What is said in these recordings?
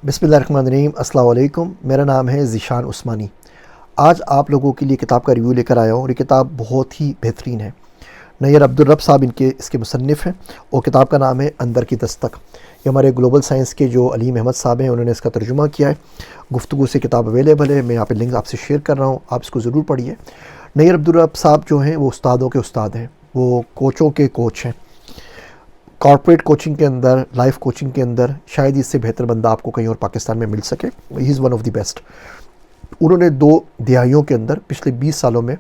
बिस्मिल्लाहिर्रहमानिर्रहीम। अस्सलाम वालेकुम। मेरा नाम है ज़ीशान उस्मानी। आज आप लोगों के लिए किताब का रिव्यू लेकर आया हूँ और ये किताब बहुत ही बेहतरीन है। नैयर अब्दुल रब साहब इसके मुसन्निफ़ हैं और किताब का नाम है अंदर की दस्तक। ये हमारे ग्लोबल साइंस के जो अलीम अहमद साहब हैं, उन्होंने इसका तर्जुमा किया है। गुफ्तगू से किताब अवेलेबल है, मैं यहाँ पे लिंक आपसे शेयर कर रहा हूँ, आप इसको ज़रूर पढ़िए। नैयर अब्दुल रब साहब जो हैं वो उस्तादों के उस्ताद हैं, वो कोचों के कोच हैं। कॉर्पोरेट कोचिंग के अंदर, लाइफ कोचिंग के अंदर शायद इससे बेहतर बंदा आपको कहीं और पाकिस्तान में मिल सके। He is one of the best. उन्होंने 2 दिहाइयों के अंदर पिछले 20 सालों में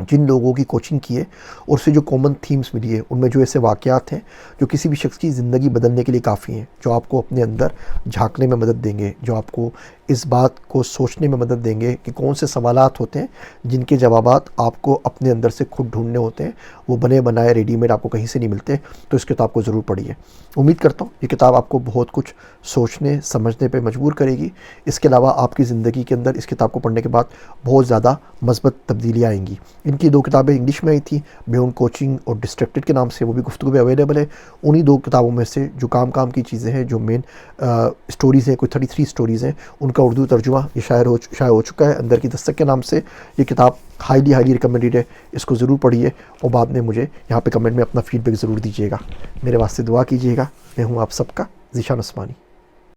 जिन लोगों की कोचिंग की है और उससे जो कॉमन थीम्स मिली है, उनमें जो ऐसे वाक़यात हैं जो किसी भी शख्स की ज़िंदगी बदलने के लिए काफ़ी हैं, जो आपको अपने अंदर झांकने में मदद देंगे, जो आपको इस बात को सोचने में मदद देंगे कि कौन से सवालात होते हैं जिनके जवाबात आपको अपने अंदर से खुद ढूंढने होते हैं, वो बने बनाए रेडीमेड आपको कहीं से नहीं मिलते। तो इस किताब को ज़रूर पढ़िए। उम्मीद करता हूँ ये किताब आपको बहुत कुछ सोचने समझने पे मजबूर करेगी। इसके अलावा आपकी ज़िंदगी के अंदर इस किताब को पढ़ने के बाद बहुत ज़्यादा مثبت तब्दीलियाँ आएंगी। इनकी 2 किताबें इंग्लिश में आई थी, बियॉन्ड कोचिंग और डिस्ट्रैक्टेड के नाम से, वो भी गुफ्तगू पे अवेलेबल है। उन्हीं 2 किताबों में से जो काम की चीज़ें हैं, जो मेन स्टोरीज़ हैं, कोई 33 स्टोरीज़ हैं, उनका उर्दू तर्जुमा ये शायर हो चुका है अंदर की दस्तक के नाम से। ये किताब हाईली रिकमेंडेड है, इसको ज़रूर पढ़िए और बाद में मुझे यहाँ पे कमेंट में अपना फीडबैक ज़रूर दीजिएगा। मेरे वास्ते दुआ कीजिएगा। मैं हूँ आप सबका ज़ीशान उस्मानी।